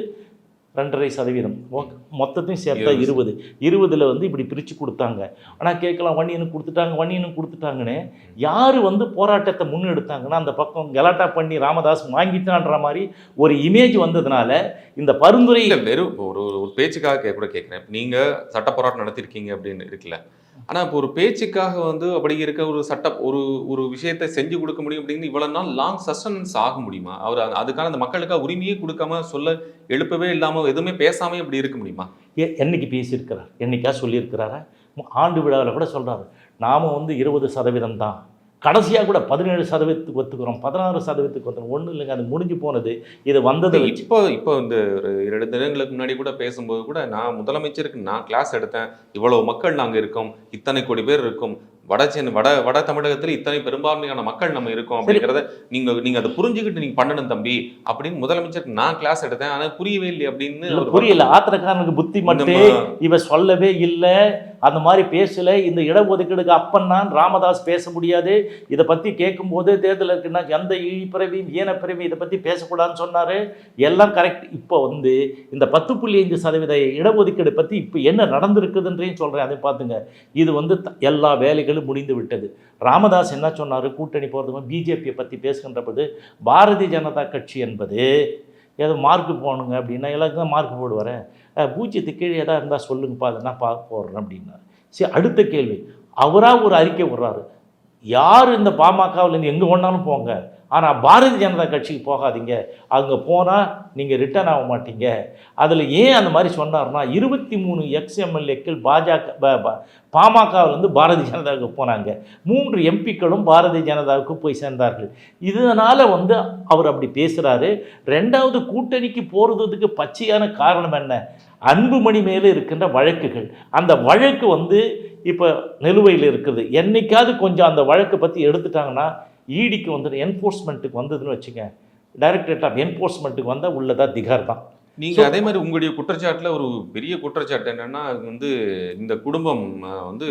2.5%. மொத்தத்தையும் சேர்த்தா 20 வந்து இப்படி பிரித்து கொடுத்தாங்க. ஆனால் கேட்கலாம், வன்னியனுக்கு கொடுத்துட்டாங்கன்னு யார் வந்து போராட்டத்தை முன்னெடுத்தாங்கன்னா, அந்த பக்கம் கலாட்டா பண்ணி ராமதாஸ் வாங்கிட்டான்ற மாதிரி ஒரு இமேஜ் வந்ததுனால இந்த பரிந்துரை வெறும் ஒரு பேச்சுக்காக கூட கேட்குறேன். நீங்கள் சட்ட போராட்டம் நடத்திருக்கீங்க அப்படின்னு இருக்குல்ல, ஆனால் இப்போ ஒரு பேச்சுக்காக வந்து அப்படி இருக்க ஒரு ஒரு ஒரு விஷயத்தை செஞ்சு கொடுக்க முடியும் அப்படின்னு இவ்வளவு நாள் லாங் சஸ்டனன்ஸ் ஆக முடியுமா? அவர் அதுக்கான அந்த மக்களுக்காக உரிமையே கொடுக்காம சொல்ல எழுப்பவே இல்லாமல் எதுவுமே பேசாமே இப்படி இருக்க முடியுமா? என்னைக்கு பேசியிருக்கிறார்? என்னைக்கா சொல்லியிருக்கிறாரா? ஆண்டு விழாவில் கூட சொல்கிறாரு, நாம் வந்து 20% தான், கடைசியாக கூட 17% ஒத்துக்கிறோம், 16% ஒத்துக்கிறோம். ஒன்றும் இல்லைங்க, அது முடிஞ்சு போனது. இது வந்தது இப்போ இந்த ஒரு 2 தினங்களுக்கு முன்னாடி கூட பேசும்போது கூட நான் முதலமைச்சருக்கு நான் கிளாஸ் எடுத்தேன், இவ்வளவு மக்கள் நாங்கள் இருக்கோம், இத்தனை கோடி பேர் இருக்கும், வட தமிழகத்தில் இத்தனை பெரும்பான்மையான மக்கள் நம்ம இருக்கோம் அப்படிங்கிறத நீங்க அதை புரிஞ்சுக்கிட்டு நீங்க பண்ணணும் தம்பி அப்படின்னு முதலமைச்சருக்கு நான் கிளாஸ் எடுத்தேன். ஆனால் புரியவே இல்லை அப்படின்னு புரியல. ஆத்திரக்காரனுக்கு புத்தி மட்டும் இவ சொல்லவே இல்லை, அந்த மாதிரி பேசல. இந்த இடஒதுக்கீடுக்கு அப்பந்தான் ராமதாஸ் பேச முடியாது. இதை பற்றி கேட்கும்போது தேர்தல் இருக்குன்னா எந்த பிறவி ஏனப்பிறவி இதை பற்றி பேசக்கூடாதுன்னு சொன்னார். எல்லாம் கரெக்ட். இப்போ வந்து இந்த 10.5% இடஒதுக்கீடு பற்றி இப்போ என்ன நடந்திருக்குதுன்றையும் சொல்கிறேன், அதை பார்த்துங்க. இது வந்து எல்லா வேலைகளும் முடிந்து விட்டது. ராமதாஸ் என்ன சொன்னார்? கூட்டணி போகிறதுக்கு பிஜேபியை பற்றி பேசுகின்ற போது பாரதிய ஜனதா கட்சி என்பது ஏதோ மார்க்கு போகணுங்க அப்படின்னா எல்லாருக்கும் தான் மார்க் போடுவார். பூஜ்ஜியத்துக்கு கீழே எதாவது இருந்தால் சொல்லுங்கப்பா, அதை நான் போடுறேன் அப்படின்னாரு. சரி, அடுத்த கேள்வி, அவராக ஒரு அறிக்கை விடுறாரு, யார் இந்த பாமகவிலேருந்து எங்கே ஒன்றாலும் போங்க, ஆனால் பாரதிய ஜனதா கட்சிக்கு போகாதீங்க, அங்கே போனால் நீங்கள் ரிட்டர்ன் ஆக மாட்டீங்க. அதில் ஏன் அந்த மாதிரி சொன்னார்னா, 23 எக்ஸ்எம்எல்ஏக்கள் பாமகவிலேருந்து பாரதிய ஜனதாவுக்கு போனாங்க, 3 எம்பிக்களும் பாரதிய ஜனதாவுக்கு போய் சேர்ந்தார்கள். இதனால் வந்து அவர் அப்படி பேசுகிறாரு. ரெண்டாவது, கூட்டணிக்கு போகிறதுக்கு பச்சையான காரணம் என்ன? அன்புமணி மேலே இருக்கின்ற வழக்குகள். அந்த வழக்கு வந்து இப்போ நிலுவையில் இருக்குது. என்னைக்காவது கொஞ்சம் அந்த வழக்கை பற்றி எடுத்துட்டாங்கன்னா ஈடிக்கு வந்து என்ஃபோர்ஸ்மெண்ட்டுக்கு வந்ததுன்னு வச்சுங்க, டைரக்டரேட் ஆஃப் என்ஃபோர்ஸ்மெண்ட்டுக்கு வந்தால் உள்ளதா திகார் தான். நீங்கள் அதே மாதிரி உங்களுடைய குற்றச்சாட்டில் ஒரு பெரிய குற்றச்சாட்டு என்னென்னா, இந்த இந்த குடும்பம் வந்து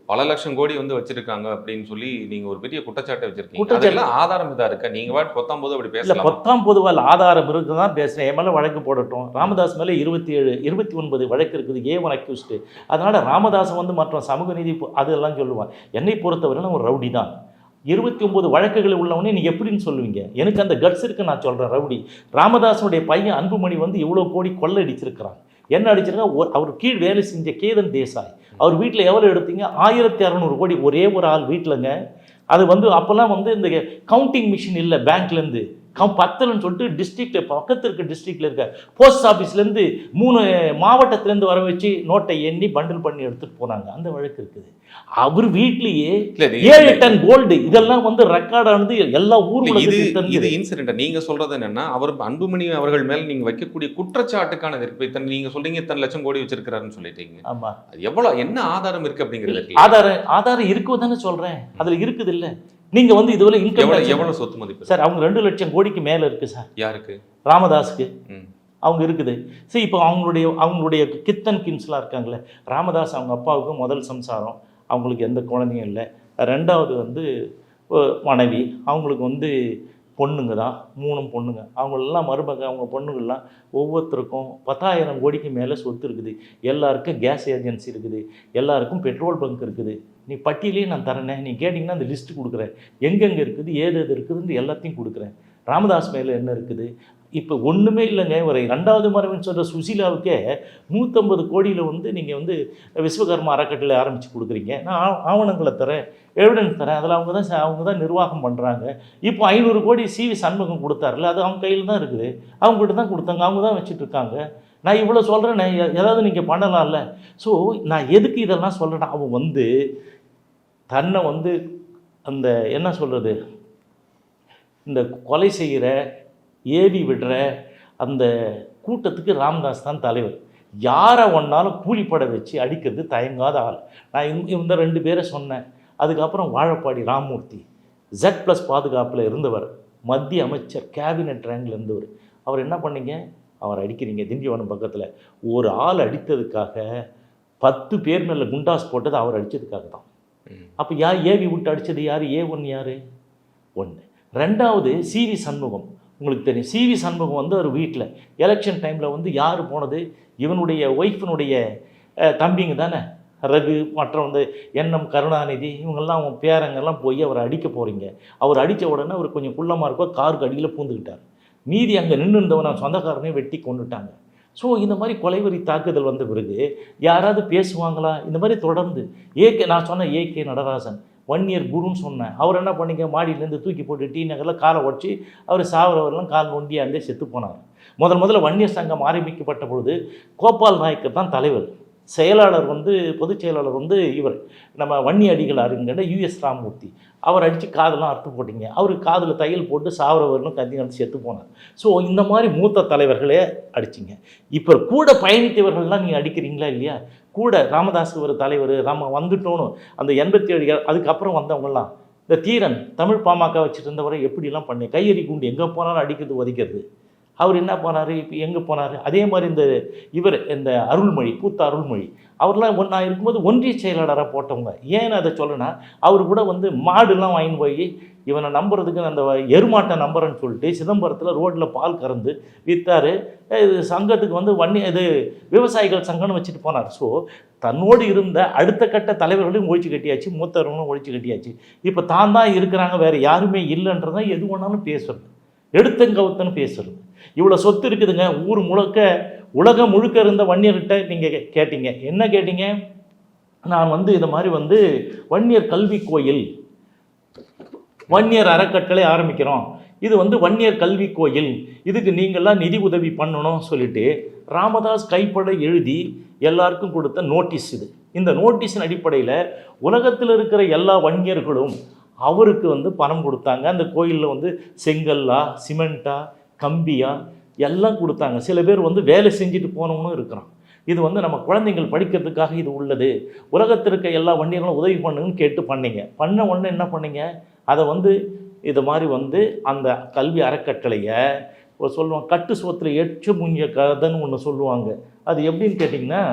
பல லட்சம் கோடி வந்து வச்சிருக்காங்க அப்படின்னு சொல்லி நீங்கள் ஒரு பெரிய குற்றச்சாட்டை வச்சிருக்கீங்க. அதெல்லாம் ஆதாரம் இதாக இருக்கா? நீங்கள் வாட் பொத்தாம் போது அப்படி பேசல. பொத்தாம் பொதுவால் ஆதாரம் இருக்கு தான் பேசுகிறேன். என் மேலே வழக்கு போடட்டும். ராமதாஸ் மேலே 29 வழக்கு இருக்குது, A1 அக்யூஸ்டு. அதனால் ராமதாஸ் வந்து மற்ற சமூக நீதி அதெல்லாம் சொல்லுவான். என்னை பொறுத்தவரை நான் ஒரு ரவுடி தான். 29 வழக்குகள் உள்ளவனே நீங்கள் எப்படின்னு சொல்லுவீங்க? எனக்கு அந்த கட்ஸ் இருக்குது, நான் சொல்கிறேன் ரவுடி. ராமதாஸனுடைய பையன் அன்புமணி வந்து இவ்வளோ கோடி கொள்ளை அடிச்சிருக்கிறான். என்ன அடிச்சிருக்கா? அவர் கீழ் வேலை செஞ்ச கேதன் தேசாய் அவர் வீட்டில் எவ்வளோ எடுத்தீங்க? 1600 கோடி ஒரே ஒரு ஆள் வீட்டிலங்க. அது வந்து அப்போல்லாம் வந்து இந்த கவுண்டிங் மிஷின் இல்லை பேங்க்லேருந்து, பத்தலன்னு சொல்லிட்டு டிஸ்ட்ரிக்டில் பக்கத்தில் இருக்க டிஸ்ட்ரிக்டில் இருக்க போஸ்ட் ஆஃபீஸ்லேருந்து 3 மாவட்டத்திலேருந்து வர வச்சு நோட்டை எண்ணி பண்டில் பண்ணி எடுத்துகிட்டு போனாங்க. அந்த வழக்கு இருக்குது. அவர் வீட்லேயே 7 டன் கோல்டு, இதெல்லாம் வந்து ரெக்கார்டானது எல்லா ஊர்களுக்கும். இது இன்சிடென்ட். நீங்க சொல்றது என்னன்னா, அவர் அன்புமணி அவர்கள் மேல நீங்க வைக்கக்கூடிய குற்றச்சாட்டுக்கான இருக்கு. நீங்க சொல்றீங்க இத்தனை லட்சம் கோடி வச்சிருக்காருன்னு சொல்லிட்டீங்க. ஆமா, எவ்வளவு என்ன ஆதாரம் இருக்கு அப்படிங்கிறது? ஆதாரம் இருக்குதானே சொல்றேன். அதுல இருக்குது இல்ல. நீங்க வந்து இதுவரை இன்கம் எவ்வளவு சொத்து மதிப்பு சார்? அவங்க 2 லட்சம் கோடிக்கு மேல இருக்கு சார். யாருக்கு? ராமதாஸுக்கு. அவங்க இருக்குது. சரி, இப்போ அவங்களுடைய கித்தன் கின்ஸ்லாம் இருக்காங்களே. ராமதாஸ் அவங்க அப்பாவுக்கு முதல் சம்சாரம், அவங்களுக்கு எந்த குழந்தையும் இல்லை. ரெண்டாவது வந்து மனைவி, அவங்களுக்கு வந்து பொண்ணுங்க தான், 3 பொண்ணுங்க. அவங்களெல்லாம் மருமக, அவங்க பொண்ணுங்கள்லாம் ஒவ்வொருத்தருக்கும் 10,000 கோடிக்கு மேலே சொத்து இருக்குது. எல்லாருக்கும் கேஸ் ஏஜென்சி இருக்குது, எல்லாருக்கும் பெட்ரோல் பங்க் இருக்குது. நீ பட்டியலையும் நான் தரேனே, நீ கேட்டிங்கன்னா அந்த லிஸ்ட்டு கொடுக்குறேன், எங்கெங்கே இருக்குது, ஏது இருக்குதுன்னு எல்லாத்தையும் கொடுக்குறேன். ராமதாஸ் மேலே என்ன இருக்குது? இப்போ ஒன்றுமே இல்லைங்க. ஒரு 2வது மனைவின்னு சொல்கிற சுசீலாவுக்கே 150 கோடியில் வந்து நீங்கள் வந்து விஸ்வகர்மா அறக்கட்டளை ஆரம்பித்து கொடுக்குறீங்க. நான் ஆவணங்களை தரேன், எவிடன்ஸ் தரேன், அதில் அவங்க தான் நிர்வாகம் பண்ணுறாங்க. இப்போ 500 கோடி CV சண்முகம் கொடுத்தாருல, அது அவங்க கையில் தான் இருக்குது, அவங்ககிட்ட தான் கொடுத்தாங்க, அவங்க தான் வச்சுட்ருக்காங்க. நான் இவ்வளோ சொல்கிறேன், ஏதாவது நீங்கள் பண்ணலாம்ல. ஸோ நான் எதுக்கு இதெல்லாம் சொல்கிறேன்னா, அவன் வந்து தன்னை வந்து அந்த என்ன சொல்கிறது, இந்த கொலை செய்கிற ஏவி விடுற அந்த கூட்டத்துக்கு ராமதாஸ் தான் தலைவர். யாரை ஒன்றாலும் கூலிப்பட வச்சு அடிக்கிறது தயங்காத ஆள். நான் இந்த 2 பேரை சொன்னேன். அதுக்கப்புறம் வாழப்பாடி ராமமூர்த்தி Z+ பாதுகாப்பில் இருந்தவர், மத்திய அமைச்சர், கேபினெட் ரேங்கில் இருந்தவர். அவர் என்ன பண்ணீங்க? அவர் அடிக்கிறீங்க. திண்டிவனம் பக்கத்தில் ஒரு ஆள் அடித்ததுக்காக 10 பேர் மேலே குண்டாஸ் போட்டது அவர் அடித்ததுக்காக தான். அப்போ யார் ஏவி விட்டு அடித்தது? யார்? A1 யார்? 1. 2வது CV சண்முகம். உங்களுக்கு தெரியும், CV சண்முகம் வந்து ஒரு வீட்டில் எலெக்ஷன் டைமில் வந்து யார் போனது? இவனுடைய ஒய்ஃபினுடைய தம்பிங்க தானே, ரகு, மற்ற வந்து NM கருணாநிதி, இவங்கெல்லாம் அவங்க பேரங்கெல்லாம் போய் அவரை அடிக்க போகிறீங்க. அவர் அடித்த உடனே அவர் கொஞ்சம் குள்ளமாக இருக்கோ, காருக்கு அடியில் பூந்துக்கிட்டார். மீதி அங்கே நின்று இருந்தவன் சொந்தக்காரனே வெட்டி கொண்டுட்டாங்க. ஸோ இந்த மாதிரி கொலைவெறி தாக்குதல் வந்த பிறகு யாராவது பேசுவாங்களா? இந்த மாதிரி தொடர்ந்து நான் சொன்ன ஏகே நடராசன் 1 இயர் குருன்னு சொன்னேன். அவர் என்ன பண்ணிக்க, மாடியிலேருந்து தூக்கி போட்டு டி நகரில் காலை உடச்சி அவர் சாவரவரெல்லாம் கால் நொண்டியாண்டே செத்து போனார். முதல்ல வன்னியர் சங்கம் ஆரம்பிக்கப்பட்ட பொழுது கோபால் நாயக்கர் தான் தலைவர். செயலாளர் பொதுச் செயலாளர் இவர் நம்ம வன்னி அடிகளாருங்கிற US ராமமூர்த்தி. அவர் அடித்து காதெல்லாம் அறுத்து போட்டிங்க. அவருக்கு காதில் தையல் போட்டு சாவரவர்களும் கத்தி நடந்து செத்து போனார். ஸோ இந்த மாதிரி மூத்த தலைவர்களே அடிச்சிங்க. இப்போ கூட பயணித்தவர்கள்லாம் நீங்கள் அடிக்கிறீங்களா இல்லையா? கூட ராமதாஸ் ஒரு தலைவர், நம்ம வந்துட்டோன்னு அந்த 87 அதுக்கப்புறம் வந்தவங்கலாம், இந்த தீரன் தமிழ் பாமக வச்சுட்டு இருந்தவரை எப்படிலாம் பண்ணி கையெறி குண்டு எங்கே போனாலும் அடிக்கிறது உதைக்கிறது. அவர் என்ன போனார், இப்போ எங்கே போனார்? அதே மாதிரி இந்த அருள்மொழி, பூத்த அருள்மொழி, அவர்லாம் நான் இருக்கும்போது ஒன்றிய செயலாளராக போட்டவங்க. ஏன்னு அதை சொல்லனா, அவர் கூட மாடுலாம் வாங்கின்னு போய் இவனை நம்புறதுக்கு அந்த எருமாட்டை நம்புறேன்னு சொல்லிட்டு சிதம்பரத்தில் ரோட்டில் பால் கறந்து விற்றாரு. இது சங்கத்துக்கு விவசாயிகள் சங்கம்னு வச்சுட்டு போனார். ஸோ தன்னோடு இருந்த அடுத்த கட்ட தலைவர்களையும் ஒழிச்சு கட்டியாச்சு, மூத்தவர்களும் ஒழிச்சு கட்டியாச்சு. இப்போ தான் இருக்கிறாங்க, வேறு யாருமே இல்லைன்றதான் எது வேணாலும் பேசுறது, எடுத்தங்கவுத்தன்னு பேசுறது. இவ்வளோ சொத்து இருக்குதுங்க, ஊர் முழுக்க உலகம் முழுக்க இருந்த வன்னியர்கிட்ட நீங்கள் கேட்டீங்க. என்ன கேட்டீங்க? நான் இது மாதிரி வன்னியர் கல்வி கோயில், வன்னியர் அறக்கட்டளை ஆரம்பிக்கிறோம், இது வன்னியர் கல்வி கோயில், இதுக்கு நீங்கள்லாம் நிதி உதவி பண்ணணும் சொல்லிட்டு ராமதாஸ் கைப்பட எழுதி எல்லாருக்கும் கொடுத்த நோட்டீஸ் இது. இந்த நோட்டீஸின் அடிப்படையில் உலகத்தில் இருக்கிற எல்லா வன்னியர்களும் அவருக்கு பணம் கொடுத்தாங்க. அந்த கோயிலில் செங்கல்லா, சிமெண்ட்டா, கம்பியா எல்லாம் கொடுத்தாங்க. சில பேர் வேலை செஞ்சுட்டு போனவனும் இருக்கிறான். இது நம்ம குழந்தைங்கள் படிக்கிறதுக்காக இது உள்ளது, உலகத்தில் இருக்க எல்லா வன்னியர்களும் உதவி பண்ணுங்கன்னு கேட்டு பண்ணீங்க. பண்ண உடனே என்ன பண்ணீங்க? அதை இது மாதிரி அந்த கல்வி அறக்கட்டளையை சொல்லுவாங்க, கட்டு சோத்தில் எச்சு முங்கிய கதைன்னு ஒன்று சொல்லுவாங்க. அது எப்படின்னு கேட்டிங்கன்னா,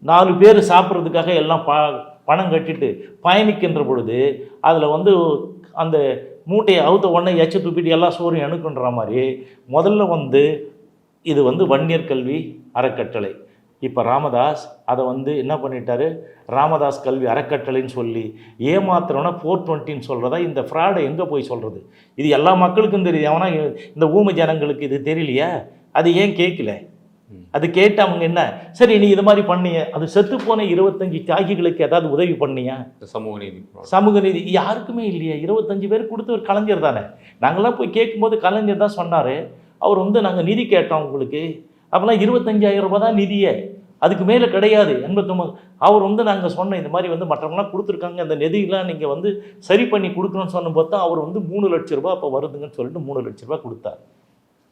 4 பேர் சாப்பிட்றதுக்காக எல்லாம் பணம் கட்டிட்டு பயணிக்கின்ற பொழுது அதில் அந்த மூட்டையை அவுத்த உடனே எச்ச துப்பிட்டு எல்லா சோறையும் அணுக்குன்ற மாதிரி முதல்ல இது வன்னியர் கல்வி அறக்கட்டளை. இப்போ ராமதாஸ் அதை என்ன பண்ணிட்டாரு, ராமதாஸ் கல்வி அறக்கட்டளைன்னு சொல்லி ஏமாத்துறோன்னா 420ன்னு சொல்கிறதா இந்த ஃப்ராடை எங்கே போய் சொல்கிறது? இது எல்லா மக்களுக்கும் தெரியுது. அவனா இந்த ஊமை ஜனங்களுக்கு இது தெரியலையா? அது ஏன் கேட்கல? அது கேட்டு அவங்க என்ன, சரி நீ இது மாதிரி பண்ணிய, அது செத்து போன 25 தியாகிகளுக்கு ஏதாவது உதவி பண்ணியா? சமூக நீதி யாருக்குமே இல்லையா? 25 பேர் கொடுத்து ஒரு கலைஞர் தானே. நாங்களாம் போய் கேட்கும்போது கலைஞர் தான் சொன்னார், அவர் நாங்கள் நிதி கேட்டோம் உங்களுக்கு, அப்போலாம் 25,000 ரூபாய் தான் நிதியே, அதுக்கு மேலே கிடையாது. 89 அவர் நாங்கள் சொன்னோம் இந்த மாதிரி மற்றவங்களாம் கொடுத்துருக்காங்க, அந்த நிதியெலாம் நீங்கள் சரி பண்ணி கொடுக்கணும்னு சொன்ன போது தான் அவர் 3 லட்ச ரூபா அப்போ வருதுங்கன்னு சொல்லிட்டு 3 லட்ச ரூபா கொடுத்தார்.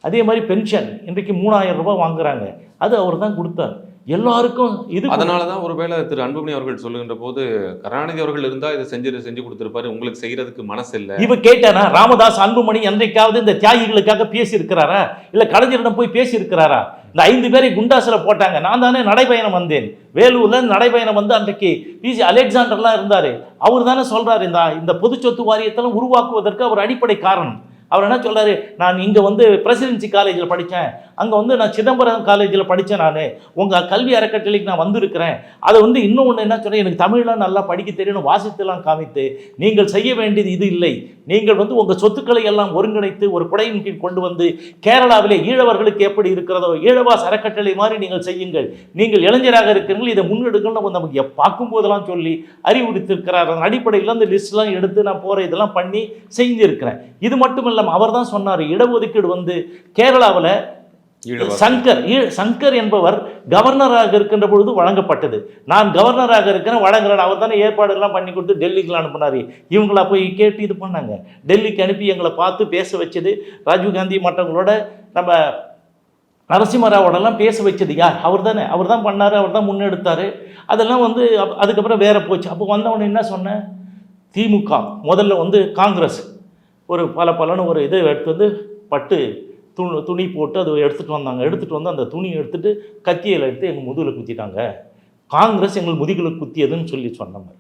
அதே மாதிரி பென்ஷன் இன்றைக்கு 3000 ரூபாய் வாங்குறாங்க, அது அவர் தான் கொடுத்தார் எல்லாருக்கும். இது அதனால தான் ஒருவேளை திரு அன்புமணி அவர்கள் சொல்லுகின்ற போது கருணாநிதி அவர்கள் இருந்தால் இதை செஞ்சு கொடுத்துருப்பாரு, உங்களுக்கு செய்யறதுக்கு மனசு இல்லை. இவ கேட்டானா ராமதாஸ் அன்புமணி என்றைக்காவது இந்த தியாகிகளுக்காக பேசி இருக்கிறாரா? இல்லை கலைஞரிடம் போய் பேசி இருக்கிறாரா? இந்த 5 பேரை குண்டாசில் போட்டாங்க. நான் தானே நடைபயணம் வந்தேன், வேலூர்ல நடைபயணம் அன்றைக்கு பிசி அலெக்சாண்டர்லாம் இருந்தாரு. அவர் தானே சொல்றாரு இந்த பொது சொத்து வாரியத்தெல்லாம் உருவாக்குவதற்கு அவர் அடிப்படை காரணம். அவர் என்ன சொல்றாரு, நான் இங்கே பிரசிடென்சி காலேஜில் படித்தேன், அங்கே நான் சிதம்பரம் காலேஜில் படித்தேன், நான் உங்கள் கல்வி அறக்கட்டளைக்கு நான் வந்திருக்கிறேன். அதை இன்னும் ஒன்று என்ன சொல்கிறேன், எனக்கு தமிழ்லாம் நல்லா படிக்க தெரியணும், வாசித்தெல்லாம் காமித்து நீங்கள் செய்ய வேண்டியது இது இல்லை, நீங்கள் உங்கள் சொத்துக்களை எல்லாம் ஒருங்கிணைத்து ஒரு குடையின் கீழ் கொண்டு கேரளாவிலே ஈழவர்களுக்கு எப்படி இருக்கிறதோ ஈழவாஸ் அறக்கட்டளை மாதிரி நீங்கள் செய்யுங்கள், நீங்கள் இளைஞராக இருக்கிறீர்கள், இதை முன்னெடுக்கணும்னு நமக்கு பார்க்கும்போதெல்லாம் சொல்லி அறிவுறுத்திருக்கிறார். அதன் அடிப்படையில் அந்த லிஸ்ட்லாம் எடுத்து நான் போகிற இதெல்லாம் பண்ணி செஞ்சிருக்கிறேன். இது மட்டும் இல்லை, அவர் தான் சொன்னார் இடஒதுக்கீடு கேரளாவில் சங்கர் என்பவர் கவர்னராக இருக்கின்ற பொழுது வழங்கப்பட்டது. நான் கவர்னராக இருக்கிறேன் வழங்குறேன், அவர் தானே ஏற்பாடு எல்லாம் பண்ணி கொடுத்து டெல்லிக்குலாம் அனுப்பினார். இவங்களா போய் கேட்டு இது பண்ணாங்க, டெல்லிக்கு அனுப்பி எங்களை பார்த்து பேச வச்சது ராஜீவ்காந்தி மற்றவங்களோட நம்ம நரசிம்மராவோடலாம் பேச வச்சது யார்? அவர் தானே, அவர் தான் பண்ணார், அவர் தான் முன்னெடுத்தார். அதெல்லாம் அதுக்கப்புறம் வேற போச்சு. அப்போ வந்தவொடனே என்ன சொன்னேன், திமுக முதல்ல காங்கிரஸ் ஒரு பலன்னு ஒரு இதை எடுத்து பட்டு துணி போட்டு அதை எடுத்துகிட்டு வந்தாங்க. எடுத்துகிட்டு வந்து அந்த துணியை எடுத்துகிட்டு கத்தியில் எடுத்து எங்கள் முதுகில் குத்திட்டாங்க, காங்கிரஸ் எங்கள் முதுகில் குத்தியதுன்னு சொல்லி சொன்ன மாதிரி.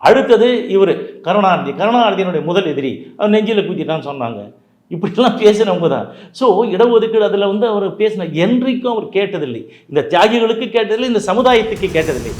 அடுத்தது இவர் கருணாநிதியினுடைய முதல் எதிரி அவர் நெஞ்சில் குத்திட்டான்னு சொன்னாங்க. இப்படிலாம் பேசினவங்க தான். ஸோ இடஒதுக்கீடு அதில் அவர் பேசின என்றைக்கும் அவர் கேட்டதில்லை, இந்த தியாகிகளுக்கு கேட்டதில்லை, இந்த சமுதாயத்துக்கு கேட்டதில்லை.